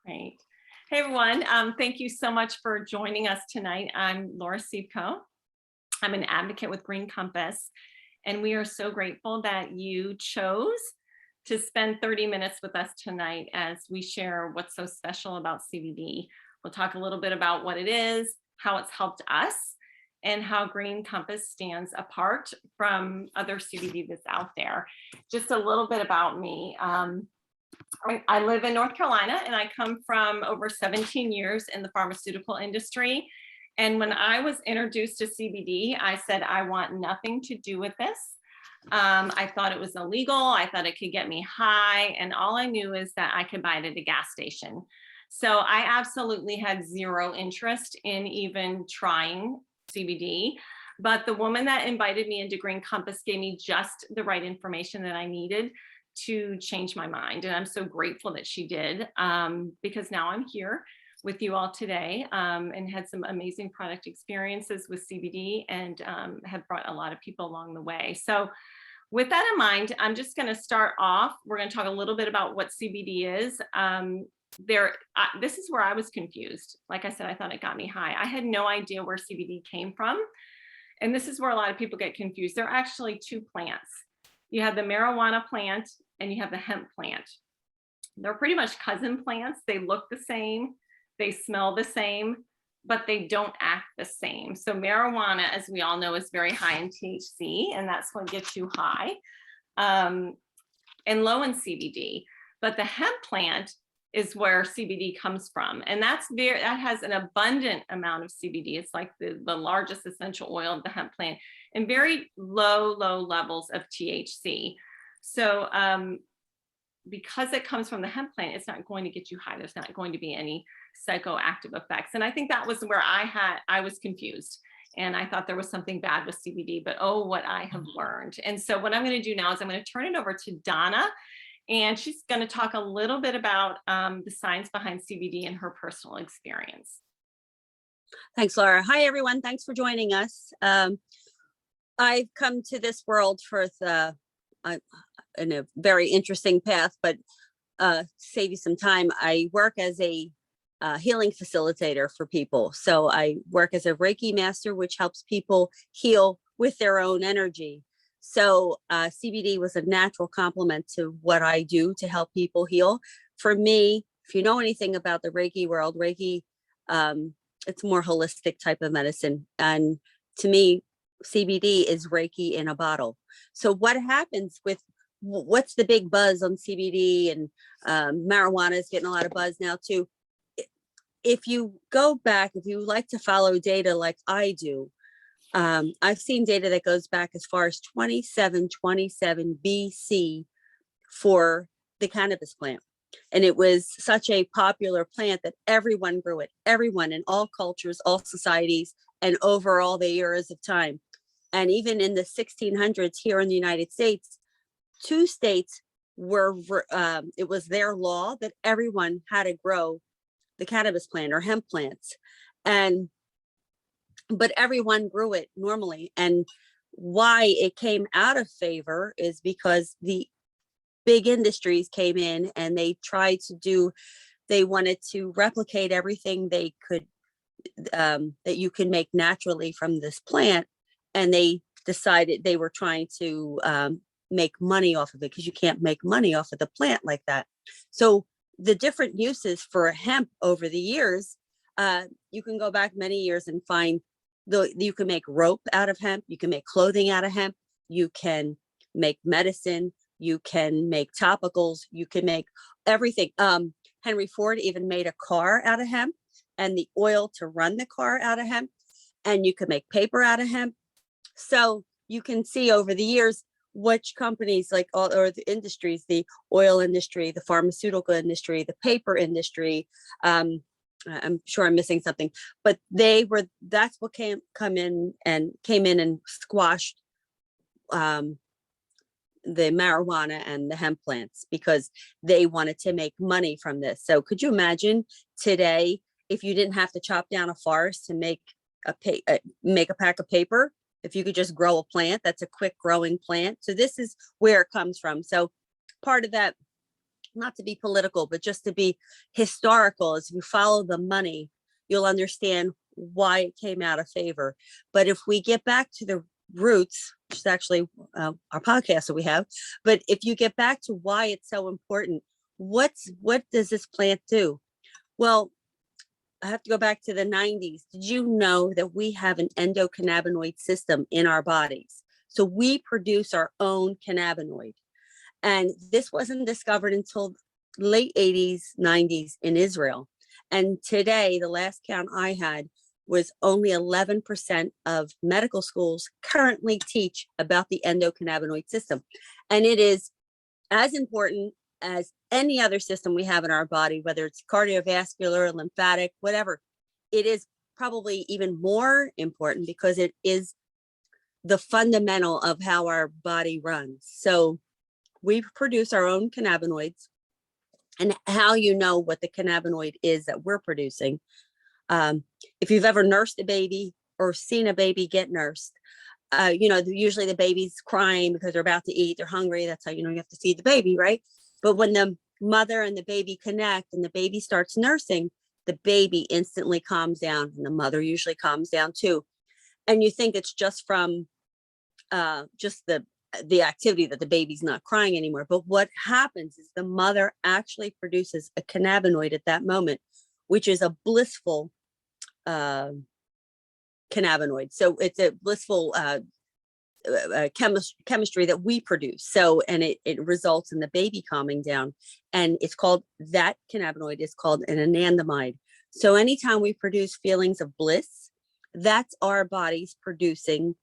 Great. Hey, everyone. Thank you so much for joining us tonight. I'm Laura Siebko. I'm an advocate with Green Compass, and we are so grateful that you chose to spend 30 minutes with us tonight as we share what's so special about CBD. We'll talk a little bit about what it is, how it's helped us, and how Green Compass stands apart from other CBD that's out there. Just a little bit about me. I live in North Carolina, and I come from over 17 years in the pharmaceutical industry. And when I was introduced to CBD, I said, I want nothing to do with this. I thought it was illegal. I thought it could get me high. And all I knew is that I could buy it at a gas station. So I absolutely had zero interest in even trying CBD. But the woman that invited me into Green Compass gave me just the right information that I needed to change my mind. And I'm so grateful that she did, because now I'm here with you all today, and had some amazing product experiences with CBD, and have brought a lot of people along the way. So with that in mind, I'm just going to start off. We're going to talk a little bit about what CBD is. This is where I was confused. Like I said, I thought it got me high. I had no idea where CBD came from. And this is where a lot of people get confused. There are actually two plants. You have the marijuana plant and you have the hemp plant. They're pretty much cousin plants. They look the same, they smell the same, but they don't act the same. So marijuana, as we all know, is very high in THC, and that's what gets you high, and low in CBD. But the hemp plant is where CBD comes from, and that has an abundant amount of CBD. It's like the largest essential oil of the hemp plant, and very low levels of THC. So because it comes from the hemp plant, it's not going to get you high. There's not going to be any psychoactive effects. And I think that was where I was confused, and I thought there was something bad with CBD, but oh, what I have learned. And so what I'm going to do now is I'm going to turn it over to Donna, and she's going to talk a little bit about the science behind CBD and her personal experience. Thanks, Laura. Hi, everyone. Thanks for joining us. I've come to this world in a very interesting path, but save you some time, I work as a healing facilitator for people. So I work as a Reiki master, which helps people heal with their own energy. So CBD was a natural complement to what I do to help people heal. For me, if you know anything about the Reiki world, Reiki, it's more holistic type of medicine. And to me, CBD is Reiki in a bottle. So what happens what's the big buzz on CBD, and marijuana is getting a lot of buzz now too. If you go back, if you like to follow data like I do, I've seen data that goes back as far as 2727 BC for the cannabis plant. And it was such a popular plant that everyone grew it, everyone in all cultures, all societies, and over all the eras of time. And even in the 1600s here in the United States, 2 states it was their law that everyone had to grow the cannabis plant or hemp plants. But everyone grew it normally. And why it came out of favor is because the big industries came in and they wanted to replicate everything they could, that you can make naturally from this plant. And they decided they were trying to make money off of it, because you can't make money off of the plant like that. So the different uses for hemp over the years, you can go back many years and find you can make rope out of hemp, you can make clothing out of hemp, you can make medicine, you can make topicals, you can make everything. Henry Ford even made a car out of hemp, and the oil to run the car out of hemp, and you can make paper out of hemp. So you can see over the years which companies, or the industries, the oil industry, the pharmaceutical industry, the paper industry, I'm sure I'm missing something, but that's what came in and squashed the marijuana and the hemp plants, because they wanted to make money from this. So could you imagine today, if you didn't have to chop down a forest to make a pack of paper, if you could just grow a plant that's a quick growing plant? So this is where it comes from. So part of that not to be political, but just to be historical, as you follow the money, you'll understand why it came out of favor. But if we get back to the roots, which is actually our podcast that we have, but if you get back to why it's so important, what does this plant do? Well, I have to go back to the 90s. Did you know that we have an endocannabinoid system in our bodies? So we produce our own cannabinoid. And this wasn't discovered until late 80s, 90s in Israel. And today, the last count I had was only 11% of medical schools currently teach about the endocannabinoid system. And it is as important as any other system we have in our body, whether it's cardiovascular, lymphatic, whatever. It is probably even more important because it is the fundamental of how our body runs. So we produce our own cannabinoids, and how you know what the cannabinoid is that we're producing. If you've ever nursed a baby or seen a baby get nursed, usually the baby's crying because they're about to eat, they're hungry. That's how you know you have to feed the baby, right? But when the mother and the baby connect and the baby starts nursing, the baby instantly calms down, and the mother usually calms down too. And you think it's just from just the activity that the baby's not crying anymore. But what happens is the mother actually produces a cannabinoid at that moment, which is a blissful cannabinoid. So it's a blissful chemistry that we produce. So, and it results in the baby calming down. And it's called, that cannabinoid is called an anandamide. So anytime we produce feelings of bliss, that's our body's producing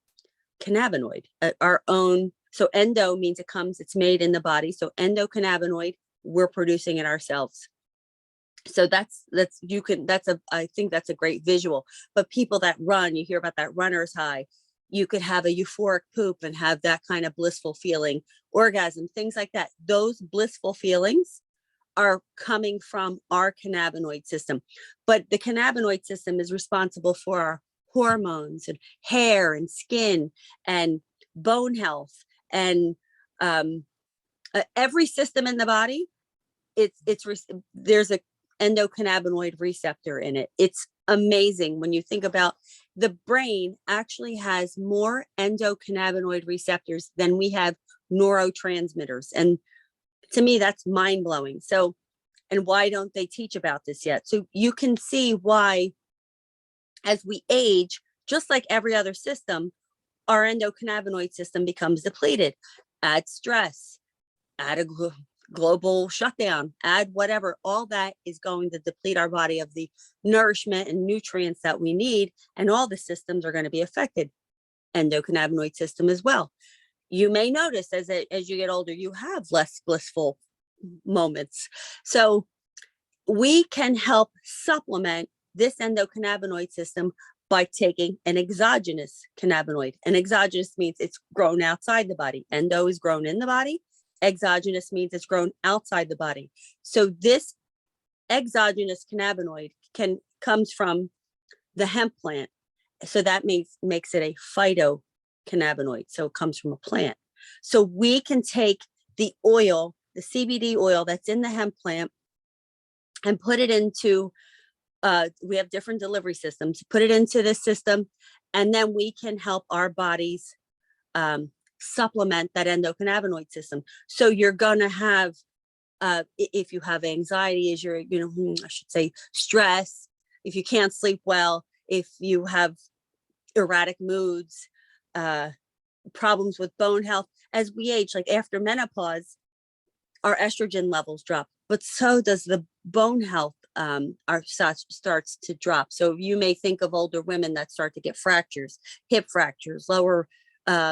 cannabinoid, our own. So endo means it's made in the body. So endocannabinoid, we're producing it ourselves. So I think that's a great visual. But people that run, you hear about that runner's high. You could have a euphoric poop and have that kind of blissful feeling, orgasm, things like that. Those blissful feelings are coming from our cannabinoid system. But the cannabinoid system is responsible for our hormones and hair and skin and bone health and every system in the body. There's a endocannabinoid receptor in it. It's amazing when you think about the brain actually has more endocannabinoid receptors than we have neurotransmitters. And to me, that's mind blowing. So, and why don't they teach about this yet? So you can see why, as we age, just like every other system, our endocannabinoid system becomes depleted. Add stress, add a global shutdown, add whatever, all that is going to deplete our body of the nourishment and nutrients that we need, and all the systems are going to be affected. Endocannabinoid system as well. You may notice as you get older, you have less blissful moments. So we can help supplement this endocannabinoid system by taking an exogenous cannabinoid. And exogenous means it's grown outside the body. Endo is grown in the body. Exogenous means it's grown outside the body. So this exogenous cannabinoid comes from the hemp plant. So that makes it a phytocannabinoid. So it comes from a plant. So we can take the oil, the CBD oil that's in the hemp plant, and put it into, we have different delivery systems, put it into this system, and then we can help our bodies supplement that endocannabinoid system. So you're going to have, if you have anxiety, I should say stress, if you can't sleep well, if you have erratic moods, problems with bone health, as we age, like after menopause, our estrogen levels drop, but so does the bone health. Our starts to drop. So you may think of older women that start to get fractures, hip fractures, lower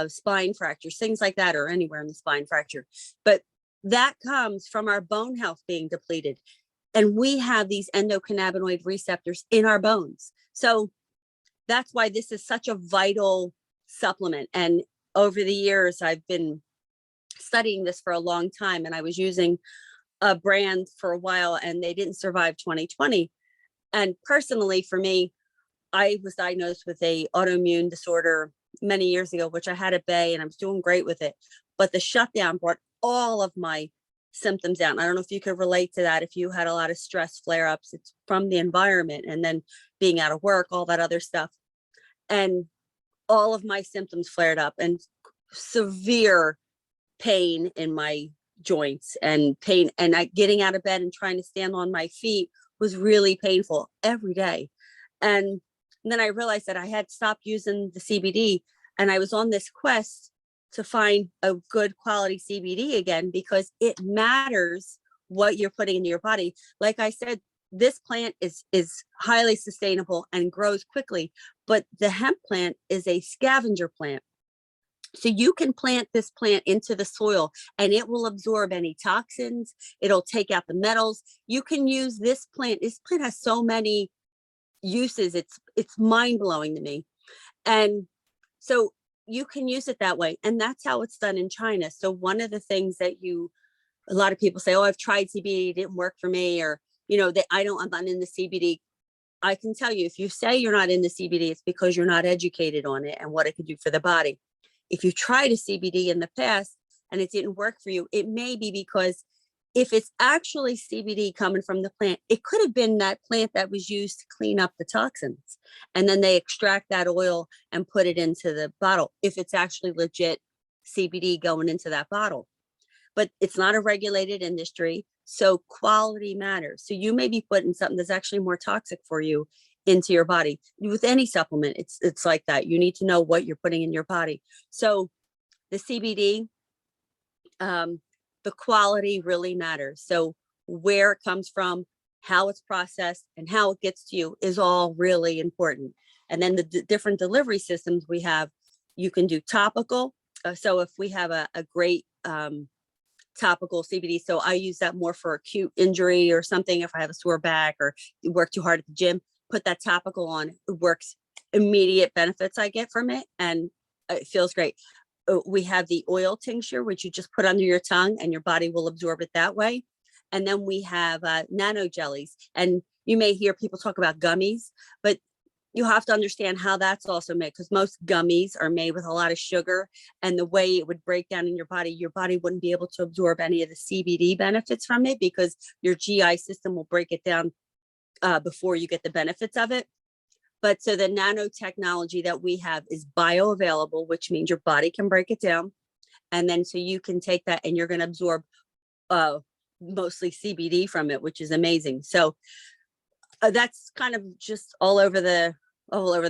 spine fractures, things like that, or anywhere in the spine fracture. But that comes from our bone health being depleted. And we have these endocannabinoid receptors in our bones. So that's why this is such a vital supplement. And over the years, I've been studying this for a long time, and I was using a brand for a while, and they didn't survive 2020. And personally, for me, I was diagnosed with a autoimmune disorder many years ago, which I had at bay, and I was doing great with it. But the shutdown brought all of my symptoms down. I don't know if you could relate to that. If you had a lot of stress flare-ups, it's from the environment and then being out of work, all that other stuff. And all of my symptoms flared up and severe pain in my joints and pain. And getting out of bed and trying to stand on my feet was really painful every day. And then I realized that I had stopped using the CBD, and I was on this quest to find a good quality CBD again, because it matters what you're putting into your body. Like I said, this plant is highly sustainable and grows quickly, but the hemp plant is a scavenger plant. So you can plant this plant into the soil and it will absorb any toxins. It'll take out the metals. You can use this plant. This plant has so many uses. It's mind blowing to me. And so you can use it that way. And that's how it's done in China. So one of the things that a lot of people say, oh, I've tried CBD, it didn't work for me, or, that I'm not in the CBD. I can tell you, if you say you're not in the CBD, it's because you're not educated on it and what it could do for the body. If you tried a CBD in the past and it didn't work for you, it may be because if it's actually CBD coming from the plant, it could have been that plant that was used to clean up the toxins. And then they extract that oil and put it into the bottle, if it's actually legit CBD going into that bottle. But it's not a regulated industry, so quality matters. So you may be putting something that's actually more toxic for you into your body. With any supplement, it's like that. You need to know what you're putting in your body. So the CBD, the quality really matters. So where it comes from, how it's processed, and how it gets to you is all really important. And then the different delivery systems we have, you can do topical. So if we have a great topical CBD, so I use that more for acute injury or something. If I have a sore back or work too hard at the gym, put that topical on. It works. Immediate benefits I get from it, and it feels great. We have the oil tincture, which you just put under your tongue and your body will absorb it that way. And then we have nano jellies, and you may hear people talk about gummies, but you have to understand how that's also made, because most gummies are made with a lot of sugar, and the way it would break down in your body wouldn't be able to absorb any of the CBD benefits from it, because your GI system will break it down before you get the benefits of it. But so the nanotechnology that we have is bioavailable, which means your body can break it down. And then so you can take that and you're going to absorb mostly CBD from it, which is amazing. So that's kind of just all over the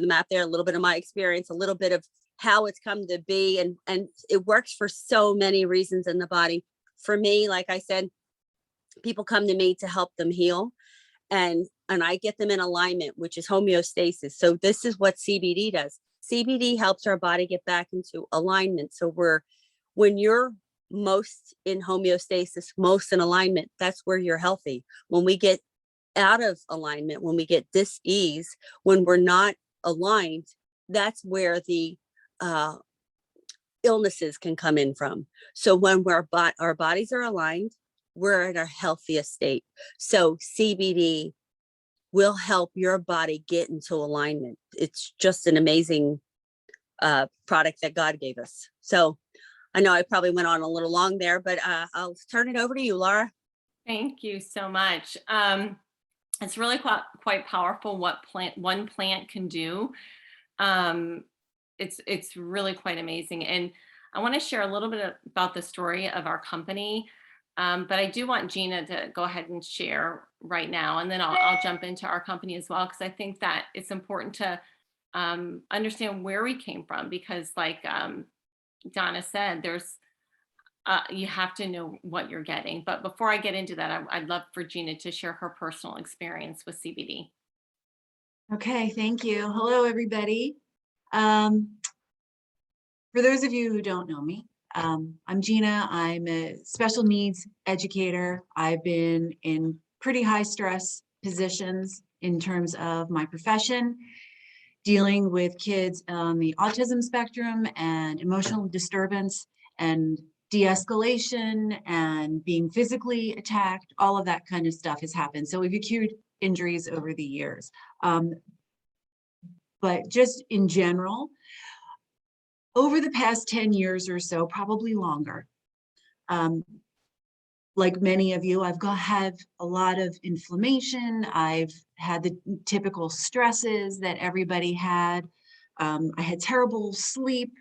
map there. A little bit of my experience, a little bit of how it's come to be. And it works for so many reasons in the body. For me, like I said, people come to me to help them heal. And I get them in alignment, which is homeostasis. So this is what CBD does. CBD helps our body get back into alignment. So when you're most in homeostasis, most in alignment, that's where you're healthy. When we get out of alignment, when we get dis-ease, when we're not aligned, that's where the illnesses can come in from. So when our bodies are aligned, we're in our healthiest state. So CBD will help your body get into alignment. It's just an amazing product that God gave us. So I know I probably went on a little long there, but I'll turn it over to you, Laura. Thank you so much. It's really quite powerful what one plant can do. It's really quite amazing. And I want to share a little bit about the story of our company. But I do want Gina to go ahead and share right now, and then I'll jump into our company as well, because I think that it's important to understand where we came from, because like Donna said, you have to know what you're getting. But before I get into that, I'd love for Gina to share her personal experience with CBD. Okay, thank you. Hello, everybody. For those of you who don't know me, I'm Gina. I'm a special needs educator. I've been in pretty high stress positions in terms of my profession, dealing with kids on the autism spectrum and emotional disturbance and de-escalation and being physically attacked. All of that kind of stuff has happened. So we've acute injuries over the years. But just in general, over the past 10 years or so, probably longer, like many of you, had a lot of inflammation. I've had the typical stresses that everybody had. I had terrible sleep,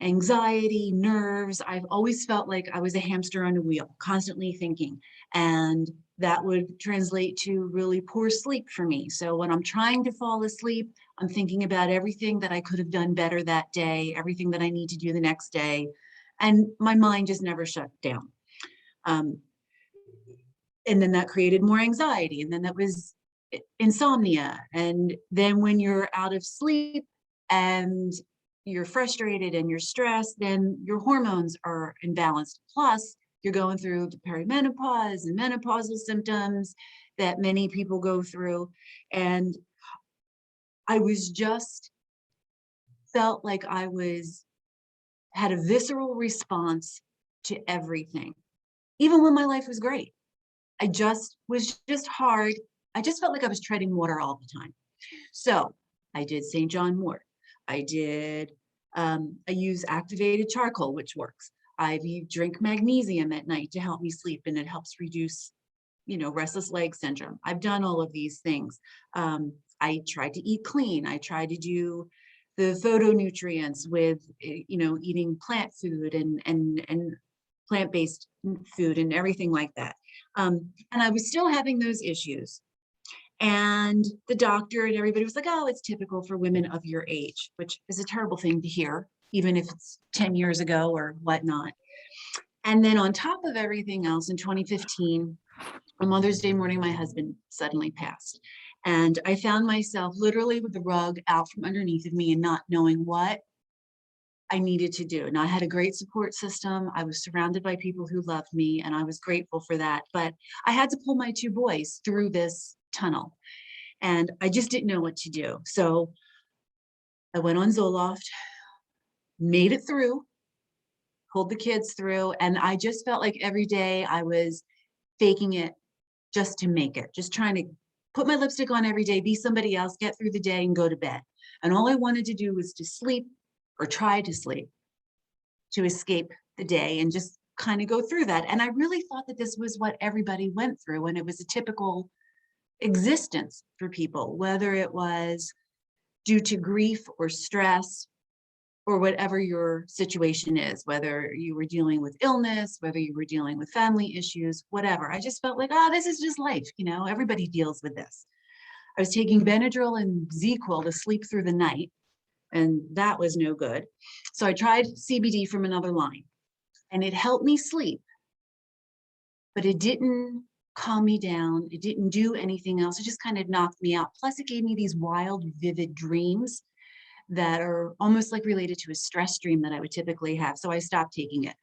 anxiety, nerves. I've always felt like I was a hamster on a wheel, constantly thinking. And that would translate to really poor sleep for me. So when I'm trying to fall asleep, I'm thinking about everything that I could have done better that day, everything that I need to do the next day. And my mind just never shut down. And then that created more anxiety. And then that was insomnia. And then when you're out of sleep and you're frustrated and you're stressed, then your hormones are imbalanced. Plus, you're going through the perimenopause and menopausal symptoms that many people go through. And I was just felt like I had a visceral response to everything, even when my life was great. I just hard. I just felt like I was treading water all the time. So I did St. John Wort. I use activated charcoal, which works. I drink magnesium at night to help me sleep, and it helps reduce, restless leg syndrome. I've done all of these things. I tried to eat clean. I tried to do the phytonutrients with, eating plant food and plant-based food and everything like that. And I was still having those issues. And the doctor and everybody was like, oh, it's typical for women of your age, which is a terrible thing to hear, even if it's 10 years ago or whatnot. And then on top of everything else, in 2015, on Mother's Day morning, my husband suddenly passed. And I found myself literally with the rug out from underneath of me and not knowing what I needed to do. And I had a great support system. I was surrounded by people who loved me, and I was grateful for that. But I had to pull my two boys through this tunnel, and I just didn't know what to do. So I went on Zoloft, made it through, pulled the kids through, and I just felt like every day I was faking it just to make it, just trying to put my lipstick on every day, be somebody else, get through the day and go to bed. And all I wanted to do was to sleep, or try to sleep, to escape the day and just kind of go through that. And I really thought that this was what everybody went through, and it was a typical existence for people, whether it was due to grief or stress or whatever your situation is, whether you were dealing with illness, whether you were dealing with family issues, whatever. I just felt like, this is just life. Everybody deals with this. I was taking Benadryl and ZQuil to sleep through the night, and that was no good. So I tried CBD from another line, and it helped me sleep, but it didn't calm me down. It didn't do anything else. It just kind of knocked me out. Plus, it gave me these wild, vivid dreams that are almost like related to a stress dream that I would typically have. So I stopped taking it,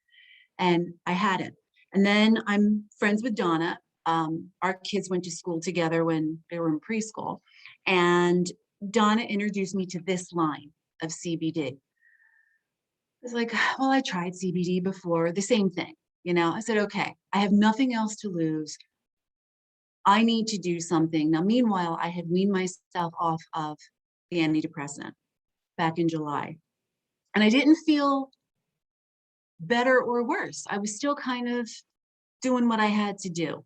and I hadn't. And then I'm friends with Donna. Our kids went to school together when they were in preschool, and Donna introduced me to this line of CBD. I was like, well, I tried CBD before, the same thing. I said, okay, I have nothing else to lose. I need to do something. Now, meanwhile, I had weaned myself off of the antidepressant back in July, and I didn't feel better or worse. I was still kind of doing what I had to do,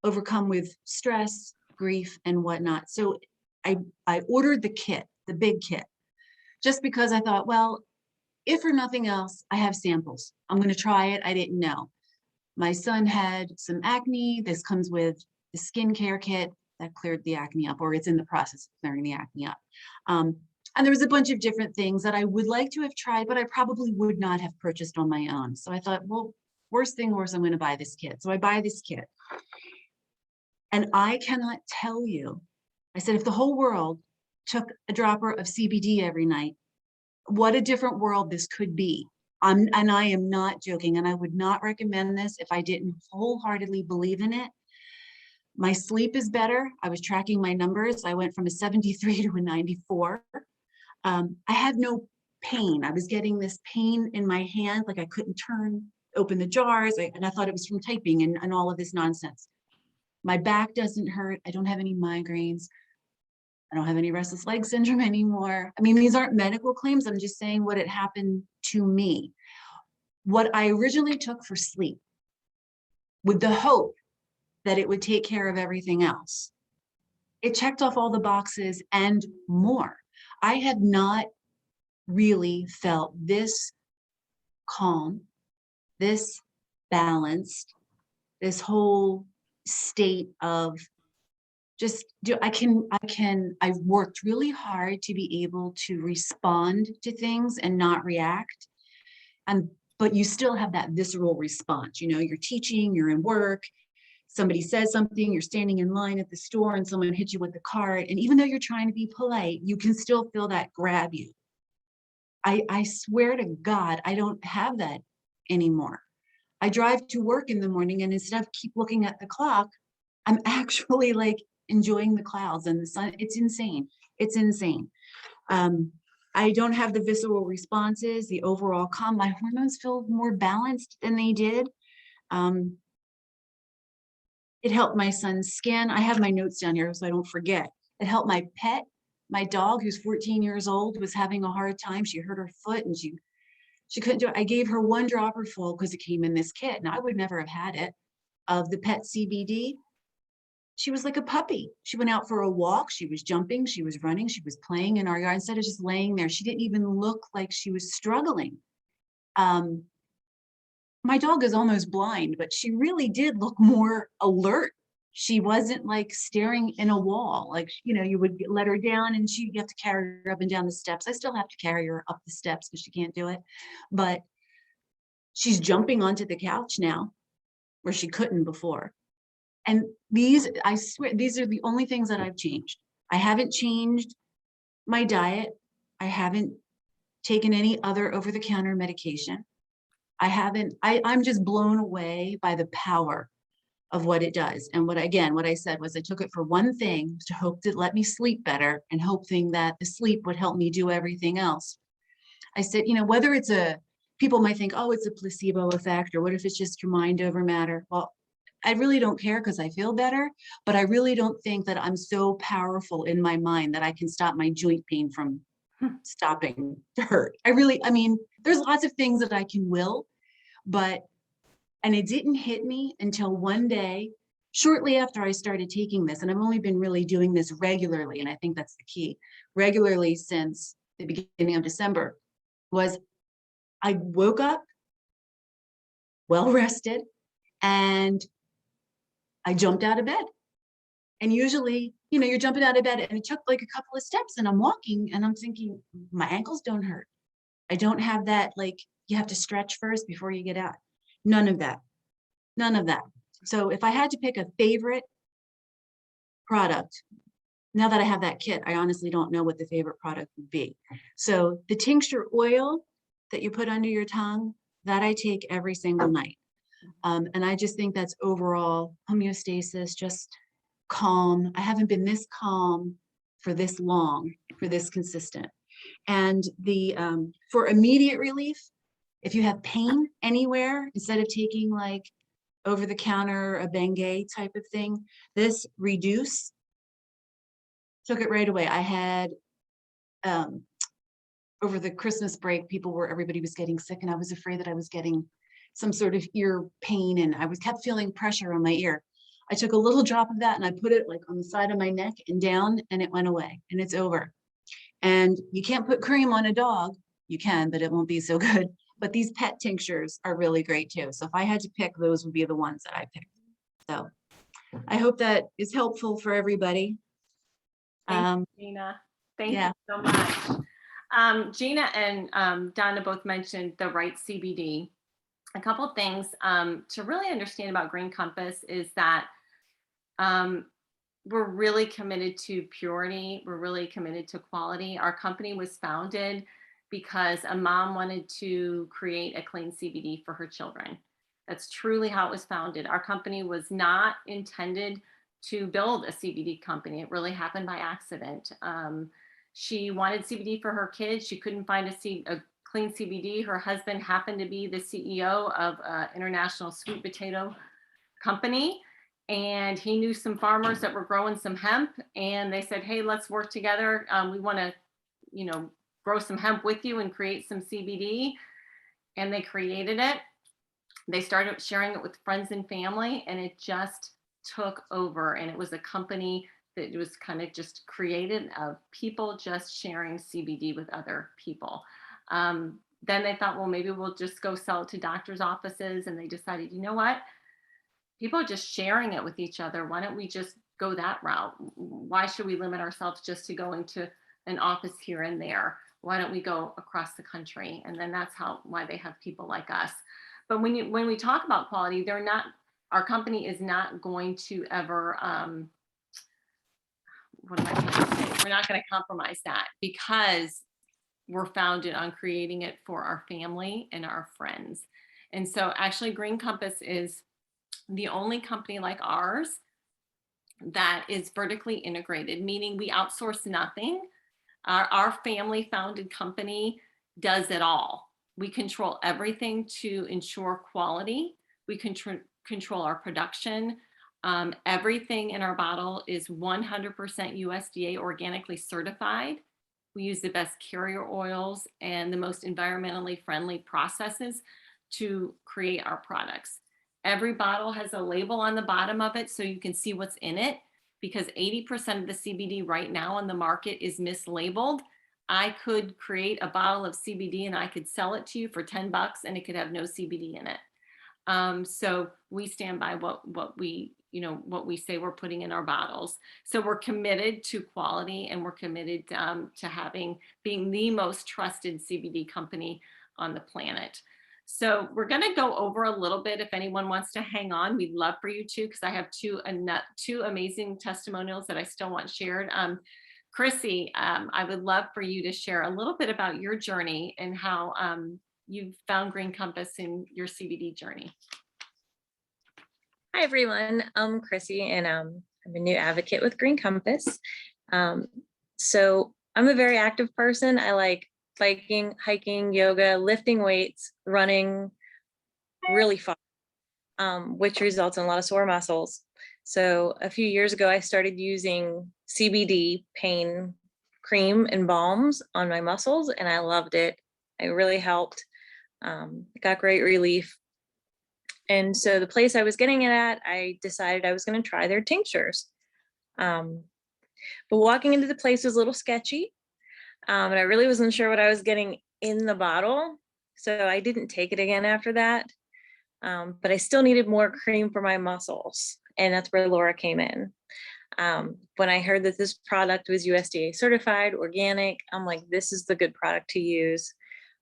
overcome with stress, grief, and whatnot. So I ordered the kit, the big kit, just because I thought, well, if for nothing else, I have samples. I'm going to try it. I didn't know. My son had some acne. This comes with the skincare kit that cleared the acne up, or it's in the process of clearing the acne up. And there was a bunch of different things that I would like to have tried, but I probably would not have purchased on my own. So I thought, well, worst thing worse, I'm going to buy this kit. So I buy this kit. And I cannot tell you, I said, if the whole world took a dropper of CBD every night, what a different world this could be. And I am not joking, and I would not recommend this if I didn't wholeheartedly believe in it. My sleep is better. I was tracking my numbers. I went from a 73 to a 94. I had no pain. I was getting this pain in my hand, like I couldn't open the jars, and I thought it was from typing and all of this nonsense. My back doesn't hurt. I don't have any migraines. I don't have any restless leg syndrome anymore. I mean, these aren't medical claims. I'm just saying what had happened to me. What I originally took for sleep with the hope that it would take care of everything else. It checked off all the boxes and more. I had not really felt this calm, this balanced, this whole state of just I've worked really hard to be able to respond to things and not react. But you still have that visceral response. You know, you're teaching, you're in work, somebody says something, you're standing in line at the store and someone hits you with the cart. And even though you're trying to be polite, you can still feel that grab you. I swear to God, I don't have that anymore. I drive to work in the morning and instead of keep looking at the clock, I'm actually like enjoying the clouds and the sun. It's insane. It's insane. I don't have the visceral responses, the overall calm. My hormones feel more balanced than they did. It helped my son's skin. I have my notes down here so I don't forget. It helped my pet. My dog, who's 14 years old, was having a hard time. She hurt her foot and she couldn't do it. I gave her 1 dropper full because it came in this kit. Now I would never have had it, of the pet CBD. She was like a puppy. She went out for a walk. She was jumping, she was running, she was playing in our yard. Instead of just laying there, she didn't even look like she was struggling. My dog is almost blind, but she really did look more alert. She wasn't like staring in a wall. Like, you know, you would let her down and you have to carry her up and down the steps. I still have to carry her up the steps because she can't do it. But she's jumping onto the couch now where she couldn't before. And these, I swear, these are the only things that I've changed. I haven't changed my diet. I haven't taken any other over-the-counter medication. I'm just blown away by the power of what it does. And what I said was I took it for one thing, to hope to let me sleep better and hoping that the sleep would help me do everything else. I said, you know, whether it's people might think, oh, it's a placebo effect, or what if it's just your mind over matter? Well, I really don't care because I feel better, but I really don't think that I'm so powerful in my mind that I can stop my joint pain from stopping to hurt. I mean, there's lots of things that I can will, and it didn't hit me until one day, shortly after I started taking this, and I've only been really doing this regularly, and I think that's the key, regularly since the beginning of December, was I woke up well rested and I jumped out of bed. And usually, you know, you're jumping out of bed and it took like a couple of steps and I'm walking and I'm thinking, my ankles don't hurt. I don't have that, like, you have to stretch first before you get out. None of that. None of that. So if I had to pick a favorite product, now that I have that kit, I honestly don't know what the favorite product would be. So the tincture oil that you put under your tongue, that I take every single night. And I just think that's overall homeostasis, just calm. I haven't been this calm for this long, for this consistent. And for immediate relief, if you have pain anywhere, instead of taking like over the counter, a Bengay type of thing, this Reduce took it right away. I had, over the Christmas break, everybody was getting sick and I was afraid that I was getting some sort of ear pain and I kept feeling pressure on my ear. I took a little drop of that and I put it like on the side of my neck and down and it went away and it's over. And you can't put cream on a dog. You can, but it won't be so good. But these pet tinctures are really great too. So if I had to pick, those would be the ones that I picked. So I hope that is helpful for everybody. Thank you, Gina. Thank you so much. Gina and Donna both mentioned the right CBD. A couple of things to really understand about Green Compass is that we're really committed to purity. We're really committed to quality. Our company was founded because a mom wanted to create a clean CBD for her children. That's truly how it was founded. Our company was not intended to build a CBD company. It really happened by accident. She wanted CBD for her kids. She couldn't find a clean CBD. Her husband happened to be the CEO of an international sweet potato company. And he knew some farmers that were growing some hemp and they said, hey, let's work together. We want to, you know, grow some hemp with you and create some CBD. And they created it. They started sharing it with friends and family, and it just took over. And it was a company that was kind of just created of people just sharing CBD with other people. Then they thought, well, maybe we'll just go sell it to doctors' offices. And they decided, you know what? People are just sharing it with each other. Why don't we just go that route? Why should we limit ourselves just to going to an office here and there? Why don't we go across the country? And then that's why they have people like us. But when we talk about quality, our company is not going to ever, what am I trying to say? We're not going to compromise that, because we're founded on creating it for our family and our friends. And so actually Green Compass is the only company like ours that is vertically integrated, meaning we outsource nothing. Our family founded company does it all. We control everything to ensure quality. We control our production. Everything in our bottle is 100% USDA organically certified. We use the best carrier oils and the most environmentally friendly processes to create our products. Every bottle has a label on the bottom of it so you can see what's in it, because 80% of the CBD right now on the market is mislabeled. I could create a bottle of CBD and I could sell it to you for $10 and it could have no CBD in it. So we stand by what we say we're putting in our bottles. So we're committed to quality, and we're committed to being the most trusted CBD company on the planet. So we're going to go over a little bit. If anyone wants to hang on, we'd love for you to, because I have two amazing testimonials that I still want shared. Chrissy, I would love for you to share a little bit about your journey and how you found Green Compass in your CBD journey. Hi, everyone. I'm Chrissy, and I'm a new advocate with Green Compass. So I'm a very active person. I like biking, hiking, yoga, lifting weights, running really far, which results in a lot of sore muscles. So a few years ago, I started using CBD pain cream and balms on my muscles, and I loved it. It really helped. Got great relief. And so the place I was getting it at, I decided I was going to try their tinctures. But walking into the place was a little sketchy. And I really wasn't sure what I was getting in the bottle. So I didn't take it again after that. But I still needed more cream for my muscles. And that's where Laura came in. When I heard that this product was USDA certified, organic, I'm like, this is the good product to use.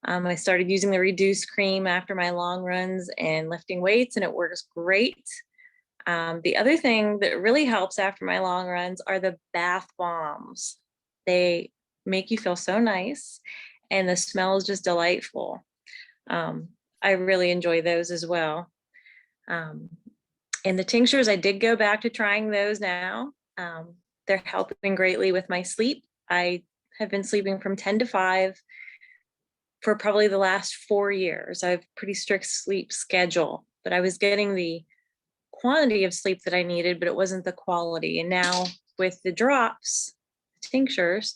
I started using the reduced cream after my long runs and lifting weights, and it works great. The other thing that really helps after my long runs are the bath bombs. They make you feel so nice, and the smell is just delightful. I really enjoy those as well. And the tinctures, I did go back to trying those now. They're helping greatly with my sleep. I have been sleeping from 10 to 5 for probably the last 4 years. I have a pretty strict sleep schedule, but I was getting the quantity of sleep that I needed, but it wasn't the quality. And now with the drops, the tinctures,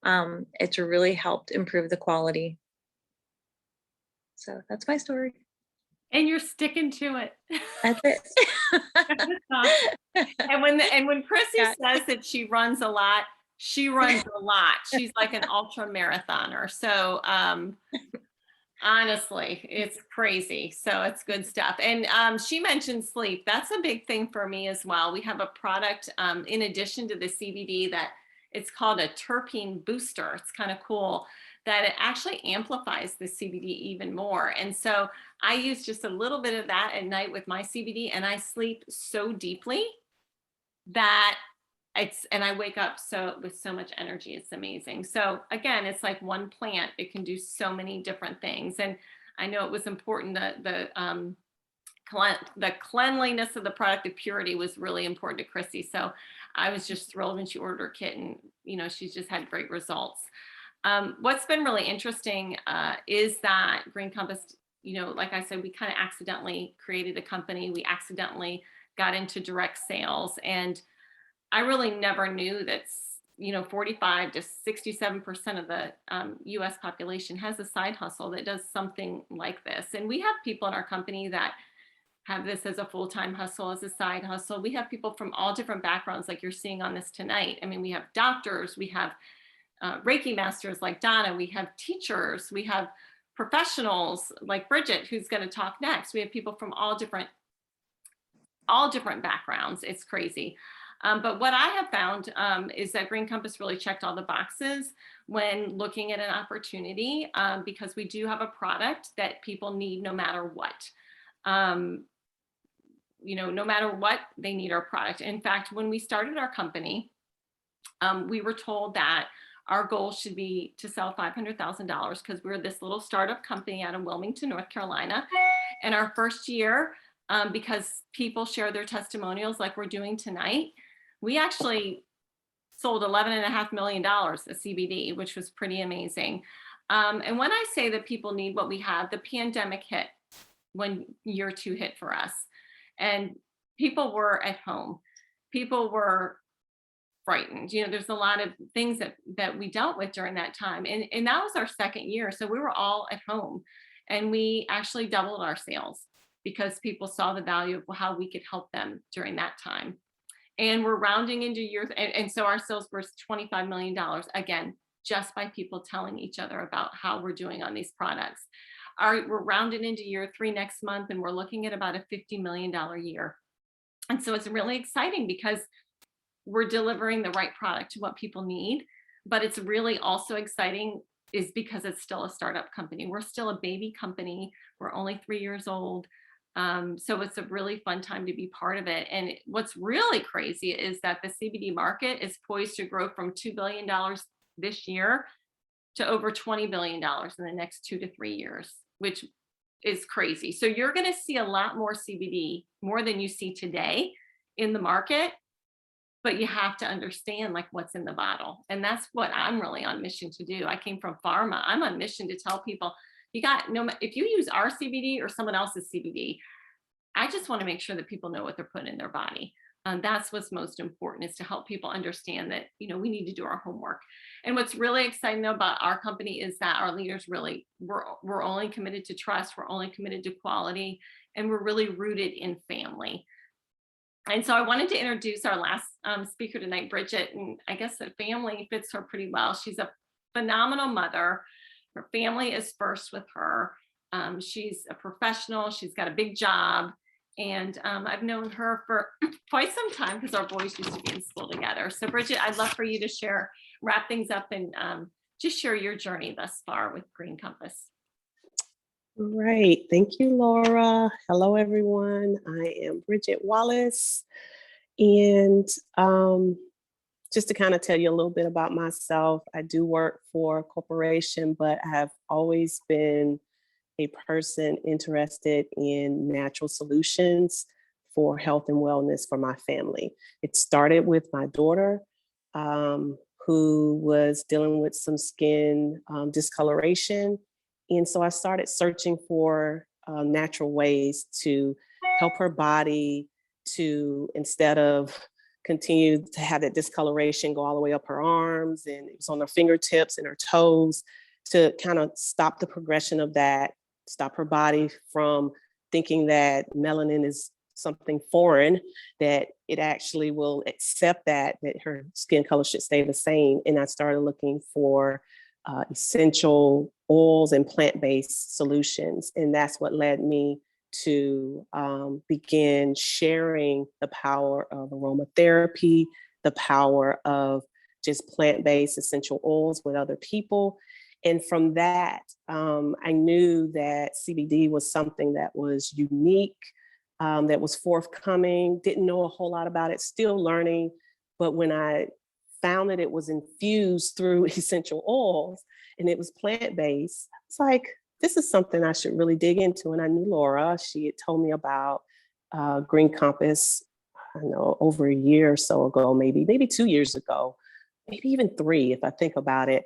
it's really helped improve the quality. So that's my story. And you're sticking to it. That's it. And when Chrissy says that she runs a lot, she runs a lot. She's like an ultra marathoner. So honestly, it's crazy. So it's good stuff. And she mentioned sleep. That's a big thing for me as well. We have a product in addition to the CBD that it's called a terpene booster. It's kind of cool that it actually amplifies the CBD even more. And so I use just a little bit of that at night with my CBD, and I sleep so deeply that and I wake up with so much energy. It's amazing. So again, it's like one plant. It can do so many different things. And I know it was important that the cleanliness of the product, the purity was really important to Chrissy. So I was just thrilled when she ordered her kit, and she's just had great results. What's been really interesting is that Green Compass, like I said, we kind of accidentally created a company. We accidentally got into direct sales, and I really never knew that 45 to 67% of the US population has a side hustle that does something like this. And we have people in our company that have this as a full-time hustle, as a side hustle. We have people from all different backgrounds, like you're seeing on this tonight. I mean, we have doctors, we have Reiki masters like Donna, we have teachers, we have professionals like Bridget, who's going to talk next. We have people from all different backgrounds. It's crazy. But what I have found is that Green Compass really checked all the boxes when looking at an opportunity, because we do have a product that people need no matter what. No matter what, they need our product. In fact, when we started our company, we were told that our goal should be to sell $500,000 because we're this little startup company out of Wilmington, North Carolina. And our first year, because people share their testimonials like we're doing tonight, we actually sold $11.5 million of CBD, which was pretty amazing. And when I say that people need what we have, the pandemic hit when year 2 hit for us. And people were at home. People were frightened. There's a lot of things that we dealt with during that time. And that was our second year. So we were all at home, and we actually doubled our sales because people saw the value of how we could help them during that time. And we're rounding into years. And so our sales were $25 million, again, just by people telling each other about how we're doing on these products. We're rounding into year 3 next month, and we're looking at about a $50 million year. And so it's really exciting because we're delivering the right product to what people need. But it's really also exciting is because it's still a startup company. We're still a baby company. We're only 3 years old. So it's a really fun time to be part of it. And what's really crazy is that the CBD market is poised to grow from $2 billion this year to over $20 billion in the next 2 to 3 years, which is crazy. So you're going to see a lot more CBD, more than you see today in the market, but you have to understand like what's in the bottle. And that's what I'm really on mission to do. I came from pharma. I'm on mission to tell people, if you use our CBD or someone else's CBD, I just want to make sure that people know what they're putting in their body. That's what's most important, is to help people understand that, we need to do our homework. And what's really exciting though about our company is that our leaders really, we're only committed to trust. We're only committed to quality, and we're really rooted in family. And so I wanted to introduce our last speaker tonight, Bridget, and I guess that family fits her pretty well. She's a phenomenal mother. Her family is first with her. She's a professional. She's got a big job. And I've known her for quite some time because our boys used to be in school together. So Bridget, I'd love for you to wrap things up and just share your journey thus far with Green Compass. Right. Thank you, Laura. Hello, everyone. I am Bridget Wallace. And just to kind of tell you a little bit about myself, I do work for a corporation, but I have always been a person interested in natural solutions for health and wellness for my family. It started with my daughter, who was dealing with some skin discoloration. And so I started searching for natural ways to help her body to, instead of continue to have that discoloration go all the way up her arms, and it was on her fingertips and her toes, to kind of stop the progression of that, stop her body from thinking that melanin is something foreign, that it actually will accept that her skin color should stay the same. And I started looking for essential oils and plant-based solutions. And that's what led me to begin sharing the power of aromatherapy, the power of just plant-based essential oils with other people. And from that, I knew that CBD was something that was unique, that was forthcoming, didn't know a whole lot about it, still learning. But when I found that it was infused through essential oils and it was plant-based, it's like, this is something I should really dig into. And I knew Laura. She had told me about Green Compass, I know, over a year or so ago, maybe 2 years ago, maybe even 3 if I think about it.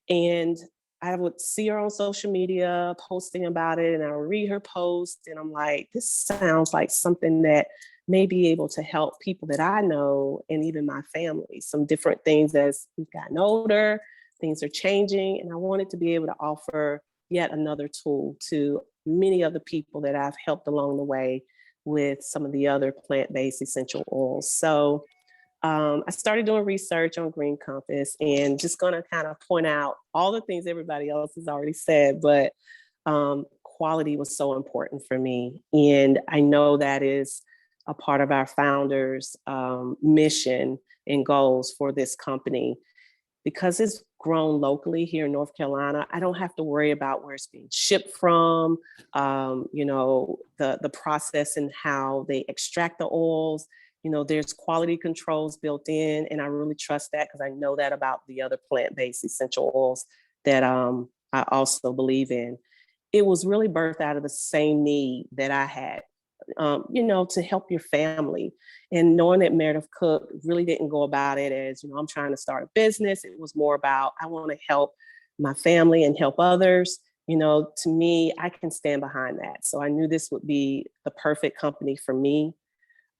And I would see her on social media posting about it, and I would read her post, and I'm like, this sounds like something that may be able to help people that I know and even my family. Some different things as we've gotten older, things are changing, and I wanted to be able to offer yet another tool to many of the people that I've helped along the way with some of the other plant-based essential oils. So I started doing research on Green Compass and just going to kind of point out all the things everybody else has already said, but quality was so important for me. And I know that is a part of our founders' mission and goals for this company. Because it's grown locally here in North Carolina, I don't have to worry about where it's being shipped from, the process and how they extract the oils. There's quality controls built in, and I really trust that because I know that about the other plant-based essential oils that I also believe in. It was really birthed out of the same need that I had, to help your family. And knowing that Meredith Cook really didn't go about it as, I'm trying to start a business. It was more about, I want to help my family and help others. To me, I can stand behind that. So I knew this would be the perfect company for me.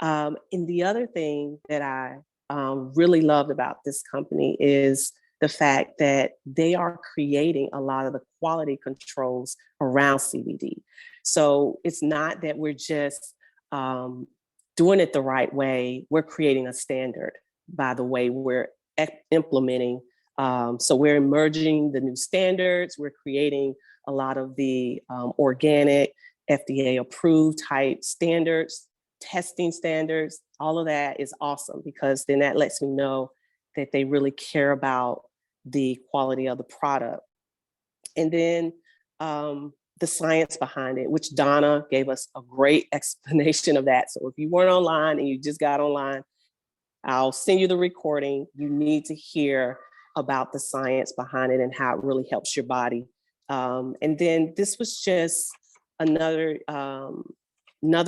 And the other thing that I really loved about this company is the fact that they are creating a lot of the quality controls around CBD. So it's not that we're just doing it the right way. We're creating a standard by the way we're implementing. So we're emerging the new standards. We're creating a lot of the organic, FDA approved type standards, testing standards. All of that is awesome because then that lets me know that they really care about the quality of the product. And then the science behind it, which Donna gave us a great explanation of that. So if you weren't online and you just got online, I'll send you the recording. You need to hear about the science behind it and how it really helps your body. And then this was just another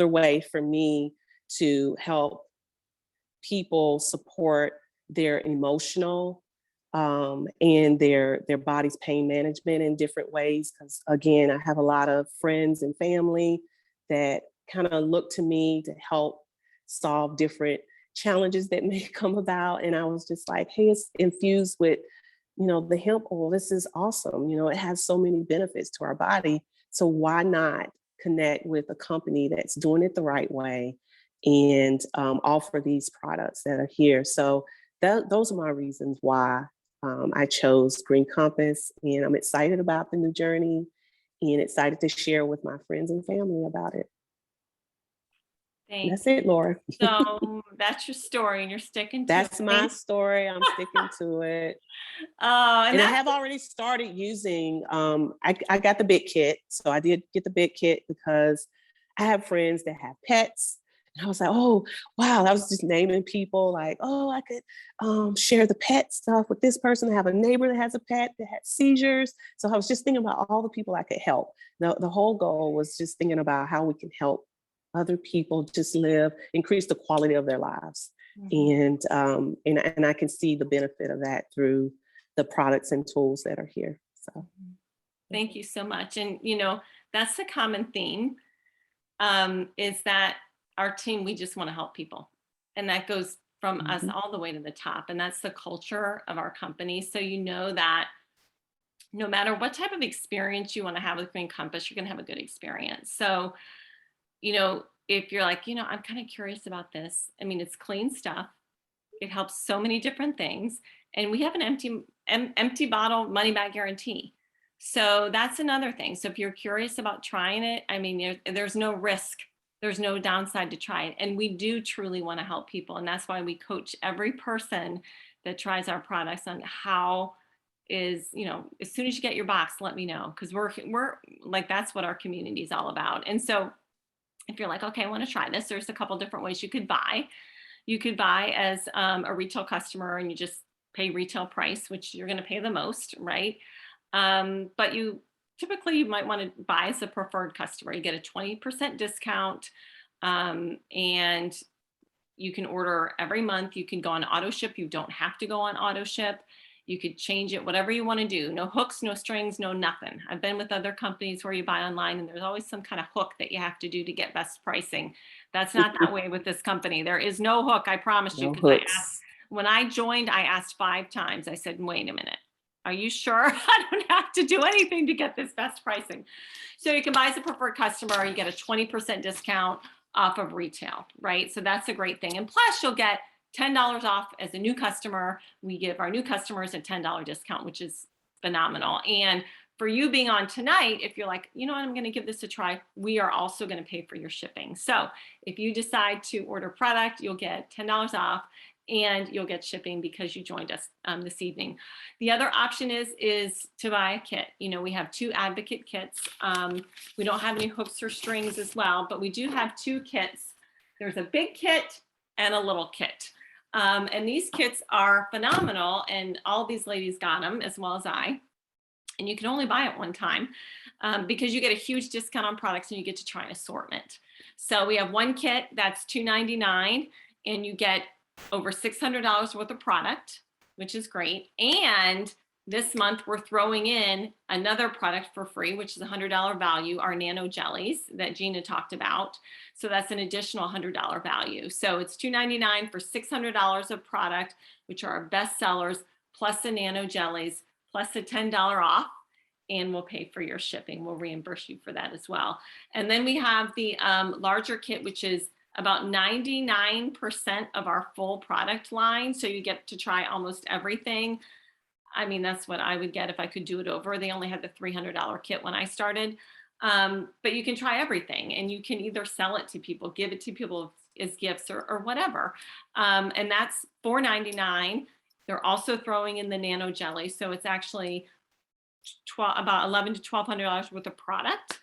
way for me to help people support their emotional and their body's pain management in different ways. Because again, I have a lot of friends and family that kind of look to me to help solve different challenges that may come about. And I was just like, hey, it's infused with, the hemp oil. This is awesome. It has so many benefits to our body. So why not connect with a company that's doing it the right way and offer these products that are here? So those are my reasons why I chose Green Compass, and I'm excited about the new journey and excited to share with my friends and family about it. That's it, Laura. So that's your story and you're sticking to it. That's my story. I'm sticking to it. And I have already started using, I got the big kit. So I did get the big kit because I have friends that have pets. And I was like, oh, wow. I was just naming people like, oh, I could share the pet stuff with this person. I have a neighbor that has a pet that had seizures. So I was just thinking about all the people I could help. The whole goal was just thinking about how we can help other people just increase the quality of their lives. Mm-hmm. And I can see the benefit of that through the products and tools that are here. So thank you so much. And that's the common theme, is that our team, we just want to help people. And that goes from us all the way to the top. And that's the culture of our company. So that no matter what type of experience you want to have with Green Compass, you're going to have a good experience. So, if you're like, I'm kind of curious about this. I mean, it's clean stuff. It helps so many different things. And we have an empty bottle money back guarantee. So that's another thing. So if you're curious about trying it, I mean, there's no risk. There's no downside to try it. And we do truly want to help people. And that's why we coach every person that tries our products on how as soon as you get your box, let me know. Because we're like, that's what our community is all about. And so if you're like, okay, I want to try this, there's a couple different ways you could buy. You could buy as a retail customer and you just pay retail price, which you're going to pay the most, right? But you might want to buy as a preferred customer. You get a 20% discount, and you can order every month. You can go on auto ship. You don't have to go on auto ship. You could change it, whatever you want to do. No hooks, no strings, no nothing. I've been with other companies where you buy online and there's always some kind of hook that you have to do to get best pricing. That's not that way with this company. There is no hook, I promise you. No 'Cause hooks. when I joined, I asked 5 times. I said, wait a minute. Are you sure? I don't have to do anything to get this best pricing. So you can buy as a preferred customer, you get a 20% discount off of retail, right? So that's a great thing. And plus you'll get $10 off as a new customer. We give our new customers a $10 discount, which is phenomenal. And for you being on tonight, if you're like, you know what, I'm going to give this a try, we are also going to pay for your shipping. So if you decide to order product, you'll get $10 off and you'll get shipping because you joined us this evening. The other option is to buy a kit. You know, we have 2 advocate kits. We don't have any hooks or strings as well, but we do have 2 kits. There's a big kit and a little kit. And these kits are phenomenal, and all these ladies got them as well as I. And you can only buy it one time because you get a huge discount on products and you get to try an assortment. So we have one kit that's $2.99 and you get over $600 worth of product, which is great. And this month we're throwing in another product for free, which is a $100 value, our nano jellies that Gina talked about. So that's an additional $100 value. So it's $2.99 for $600 of product, which are our best sellers, plus the nano jellies, plus a $10 off, and we'll pay for your shipping. We'll reimburse you for that as well. And then we have the larger kit, which is about 99% of our full product line. So you get to try almost everything. I mean, that's what I would get if I could do it over. They only had the $300 kit when I started. But you can try everything and you can either sell it to people, give it to people as gifts or whatever. And that's $4.99. They're also throwing in the nano jelly. So it's actually about $1,100 to $1,200 worth of product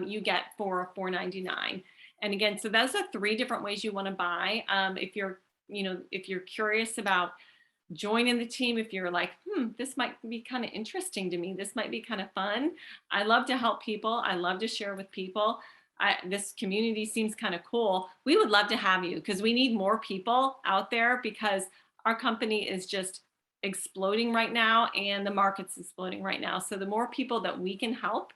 you get for $4.99. And again, so those are 3 different ways you want to buy. If you're curious about joining the team, if you're like, this might be kind of interesting to me, this might be kind of fun. I love to help people. I love to share with people. This community seems kind of cool. We would love to have you because we need more people out there because our company is just exploding right now and the market's exploding right now. So the more people that we can help,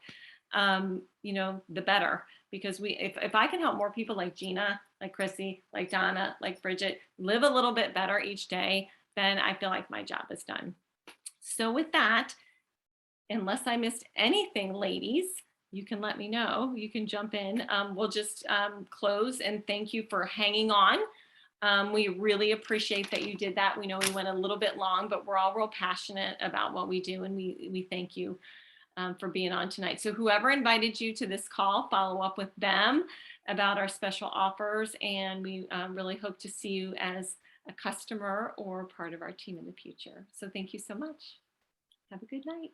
the better. Because if I can help more people like Gina, like Chrissy, like Donna, like Bridget, live a little bit better each day, then I feel like my job is done. So with that, unless I missed anything, ladies, you can let me know. You can jump in. We'll just close and thank you for hanging on. We really appreciate that you did that. We know we went a little bit long, but we're all real passionate about what we do, and we thank you for being on tonight. So whoever invited you to this call, follow up with them about our special offers, and we really hope to see you as a customer or part of our team in the future. So thank you so much. Have a good night.